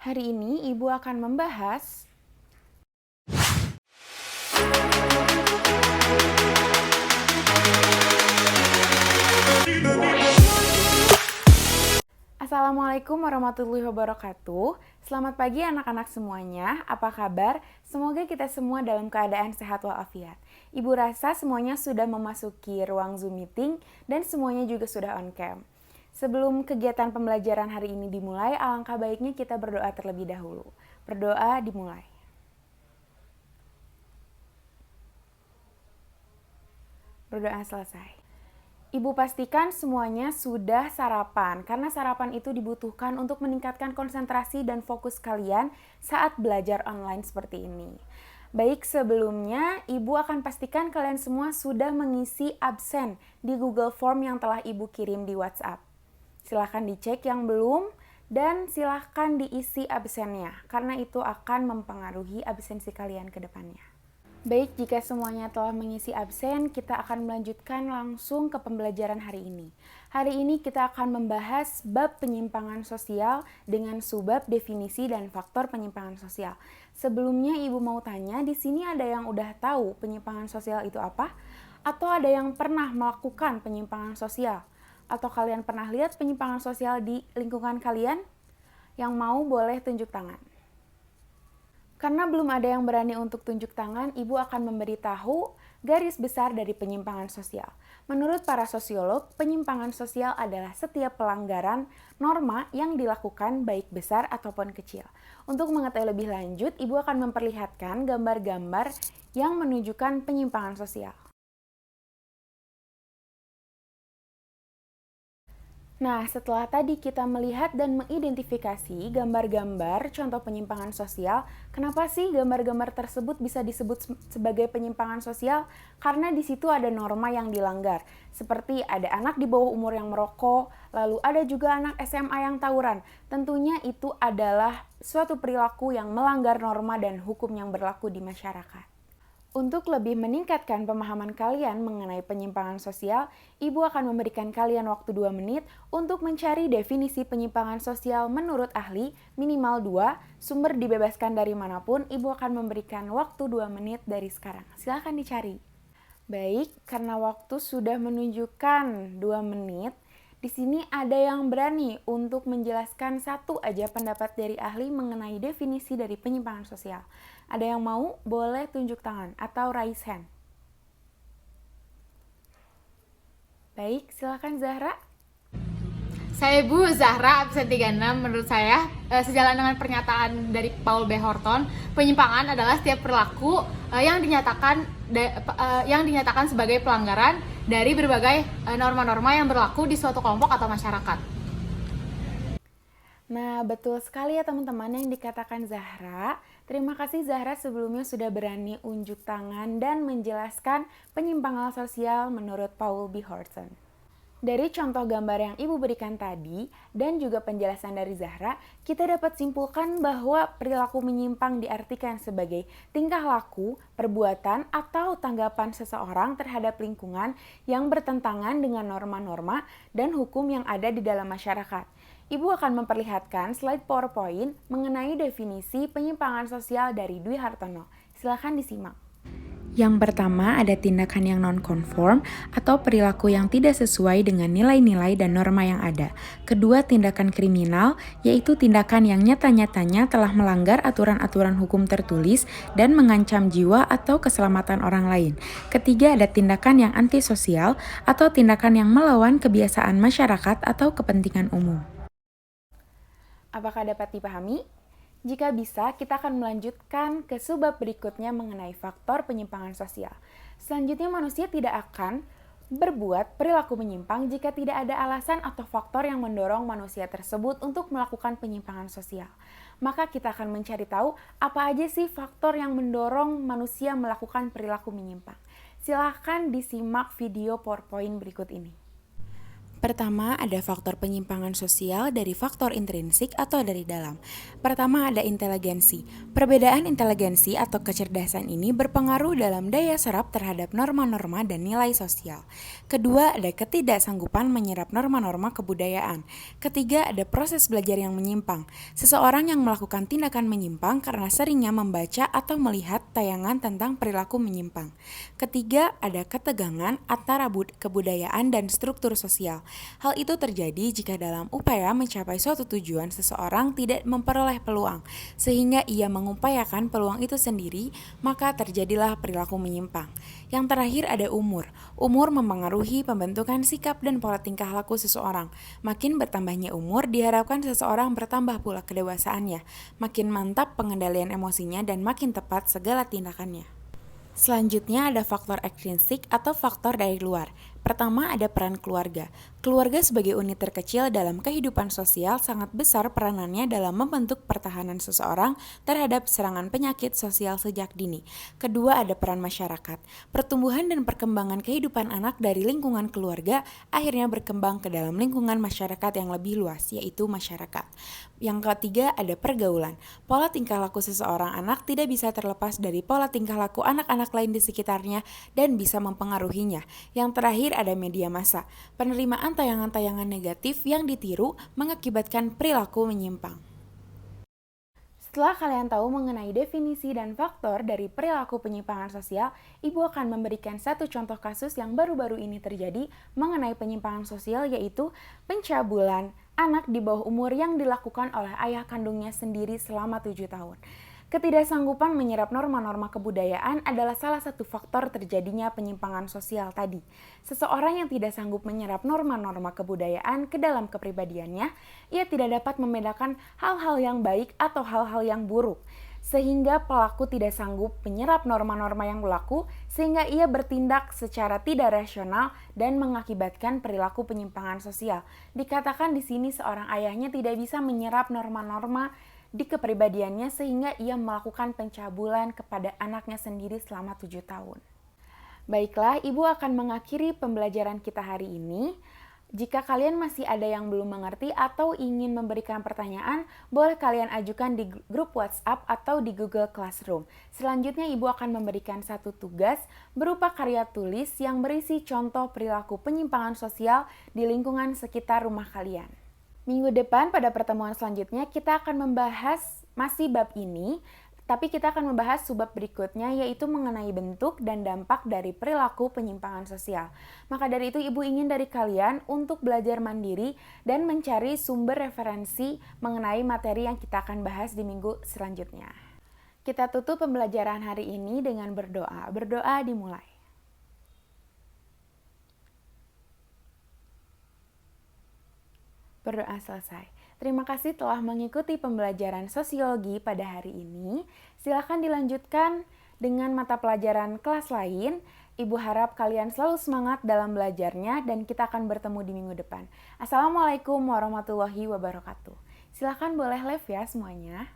Hari ini Ibu akan membahas Assalamualaikum warahmatullahi wabarakatuh. Selamat pagi anak-anak semuanya. Apa kabar? Semoga kita semua dalam keadaan sehat walafiat. Ibu rasa semuanya sudah memasuki ruang Zoom meeting dan semuanya juga sudah on cam. Sebelum kegiatan pembelajaran hari ini dimulai, alangkah baiknya kita berdoa terlebih dahulu. Berdoa dimulai. Berdoa selesai. Ibu pastikan semuanya sudah sarapan, karena sarapan itu dibutuhkan untuk meningkatkan konsentrasi dan fokus kalian saat belajar online seperti ini. Baik, sebelumnya Ibu akan pastikan kalian semua sudah mengisi absen di Google Form yang telah Ibu kirim di WhatsApp. Silahkan dicek yang belum, dan silahkan diisi absennya, karena itu akan mempengaruhi absensi kalian ke depannya. Baik, jika semuanya telah mengisi absen, kita akan melanjutkan langsung ke pembelajaran hari ini. Hari ini kita akan membahas bab penyimpangan sosial dengan subbab definisi dan faktor penyimpangan sosial. Sebelumnya Ibu mau tanya, di sini ada yang udah tahu penyimpangan sosial itu apa? Atau ada yang pernah melakukan penyimpangan sosial? Atau kalian pernah lihat penyimpangan sosial di lingkungan kalian? Yang mau boleh tunjuk tangan. Karena belum ada yang berani untuk tunjuk tangan, Ibu akan memberitahu garis besar dari penyimpangan sosial. Menurut para sosiolog, penyimpangan sosial adalah setiap pelanggaran norma yang dilakukan baik besar ataupun kecil. Untuk mengetahui lebih lanjut, Ibu akan memperlihatkan gambar-gambar yang menunjukkan penyimpangan sosial. Nah, setelah tadi kita melihat dan mengidentifikasi gambar-gambar contoh penyimpangan sosial, kenapa sih gambar-gambar tersebut bisa disebut sebagai penyimpangan sosial? Karena di situ ada norma yang dilanggar, seperti ada anak di bawah umur yang merokok, lalu ada juga anak SMA yang tawuran. Tentunya itu adalah suatu perilaku yang melanggar norma dan hukum yang berlaku di masyarakat. Untuk lebih meningkatkan pemahaman kalian mengenai penyimpangan sosial, Ibu akan memberikan kalian waktu 2 menit untuk mencari definisi penyimpangan sosial menurut ahli, minimal 2, sumber dibebaskan dari manapun. Ibu akan memberikan waktu 2 menit dari sekarang. Silahkan dicari. Baik, karena waktu sudah menunjukkan 2 menit, di sini ada yang berani untuk menjelaskan satu aja pendapat dari ahli mengenai definisi dari penyimpangan sosial. Ada yang mau? Boleh tunjuk tangan atau raise hand. Baik, silakan Zahra. Saya Bu Zahra, absen 36. Menurut saya, sejalan dengan pernyataan dari Paul B. Horton, penyimpangan adalah setiap perilaku yang dinyatakan sebagai pelanggaran dari berbagai norma-norma yang berlaku di suatu kelompok atau masyarakat. Nah, betul sekali ya teman-teman yang dikatakan Zahra. Terima kasih Zahra sebelumnya sudah berani unjuk tangan dan menjelaskan penyimpangan sosial menurut Paul B. Horton. Dari contoh gambar yang Ibu berikan tadi dan juga penjelasan dari Zahra, kita dapat simpulkan bahwa perilaku menyimpang diartikan sebagai tingkah laku, perbuatan, atau tanggapan seseorang terhadap lingkungan yang bertentangan dengan norma-norma dan hukum yang ada di dalam masyarakat. Ibu akan memperlihatkan slide PowerPoint mengenai definisi penyimpangan sosial dari Dwi Hartono. Silakan disimak. Yang pertama ada tindakan yang non-konform atau perilaku yang tidak sesuai dengan nilai-nilai dan norma yang ada. Kedua, tindakan kriminal, yaitu tindakan yang nyata-nyatanya telah melanggar aturan-aturan hukum tertulis dan mengancam jiwa atau keselamatan orang lain. Ketiga, ada tindakan yang antisosial atau tindakan yang melawan kebiasaan masyarakat atau kepentingan umum. Apakah dapat dipahami? Jika bisa, kita akan melanjutkan ke subbab berikutnya mengenai faktor penyimpangan sosial. Selanjutnya, manusia tidak akan berbuat perilaku menyimpang jika tidak ada alasan atau faktor yang mendorong manusia tersebut untuk melakukan penyimpangan sosial. Maka kita akan mencari tahu apa aja sih faktor yang mendorong manusia melakukan perilaku menyimpang. Silahkan disimak video PowerPoint berikut ini. Pertama, ada faktor penyimpangan sosial dari faktor intrinsik atau dari dalam. Pertama, ada inteligensi. Perbedaan inteligensi atau kecerdasan ini berpengaruh dalam daya serap terhadap norma-norma dan nilai sosial. Kedua, ada ketidaksanggupan menyerap norma-norma kebudayaan. Ketiga, ada proses belajar yang menyimpang. Seseorang yang melakukan tindakan menyimpang karena seringnya membaca atau melihat tayangan tentang perilaku menyimpang. Ketiga, ada ketegangan antara kebudayaan dan struktur sosial. Hal itu terjadi jika dalam upaya mencapai suatu tujuan seseorang tidak memperoleh peluang, sehingga ia mengupayakan peluang itu sendiri, maka terjadilah perilaku menyimpang. Yang terakhir ada umur. Umur mempengaruhi pembentukan sikap dan pola tingkah laku seseorang. Makin bertambahnya umur, diharapkan seseorang bertambah pula kedewasaannya, makin mantap pengendalian emosinya dan makin tepat segala tindakannya. Selanjutnya ada faktor ekstrinsik atau faktor dari luar. Pertama ada peran keluarga. Keluarga sebagai unit terkecil dalam kehidupan sosial sangat besar peranannya dalam membentuk pertahanan seseorang terhadap serangan penyakit sosial sejak dini. Kedua ada peran masyarakat. Pertumbuhan dan perkembangan kehidupan anak dari lingkungan keluarga akhirnya berkembang ke dalam lingkungan masyarakat yang lebih luas, yaitu masyarakat. Yang ketiga ada pergaulan. Pola tingkah laku seseorang anak tidak bisa terlepas dari pola tingkah laku anak-anak lain di sekitarnya dan bisa mempengaruhinya. Yang terakhir ada media massa. Penerimaan tayangan-tayangan negatif yang ditiru mengakibatkan perilaku menyimpang. Setelah kalian tahu mengenai definisi dan faktor dari perilaku penyimpangan sosial, Ibu akan memberikan satu contoh kasus yang baru-baru ini terjadi mengenai penyimpangan sosial, yaitu pencabulan anak di bawah umur yang dilakukan oleh ayah kandungnya sendiri selama 7 tahun. Ketidaksanggupan menyerap norma-norma kebudayaan adalah salah satu faktor terjadinya penyimpangan sosial tadi. Seseorang yang tidak sanggup menyerap norma-norma kebudayaan ke dalam kepribadiannya, ia tidak dapat membedakan hal-hal yang baik atau hal-hal yang buruk. Sehingga pelaku tidak sanggup menyerap norma-norma yang berlaku, sehingga ia bertindak secara tidak rasional dan mengakibatkan perilaku penyimpangan sosial. Dikatakan di sini seorang ayahnya tidak bisa menyerap norma-norma di kepribadiannya sehingga ia melakukan pencabulan kepada anaknya sendiri selama 7 tahun. Baiklah, Ibu akan mengakhiri pembelajaran kita hari ini. Jika kalian masih ada yang belum mengerti atau ingin memberikan pertanyaan, boleh kalian ajukan di grup WhatsApp atau di Google Classroom. Selanjutnya Ibu akan memberikan satu tugas berupa karya tulis yang berisi contoh perilaku penyimpangan sosial di lingkungan sekitar rumah kalian. Minggu depan pada pertemuan selanjutnya kita akan membahas masih bab ini, tapi kita akan membahas subbab berikutnya, yaitu mengenai bentuk dan dampak dari perilaku penyimpangan sosial. Maka dari itu Ibu ingin dari kalian untuk belajar mandiri dan mencari sumber referensi mengenai materi yang kita akan bahas di minggu selanjutnya. Kita tutup pembelajaran hari ini dengan berdoa. Berdoa dimulai. Berdoa selesai. Terima kasih telah mengikuti pembelajaran sosiologi pada hari ini. Silakan dilanjutkan dengan mata pelajaran kelas lain. Ibu harap kalian selalu semangat dalam belajarnya dan kita akan bertemu di minggu depan. Assalamualaikum warahmatullahi wabarakatuh. Silakan boleh live ya semuanya.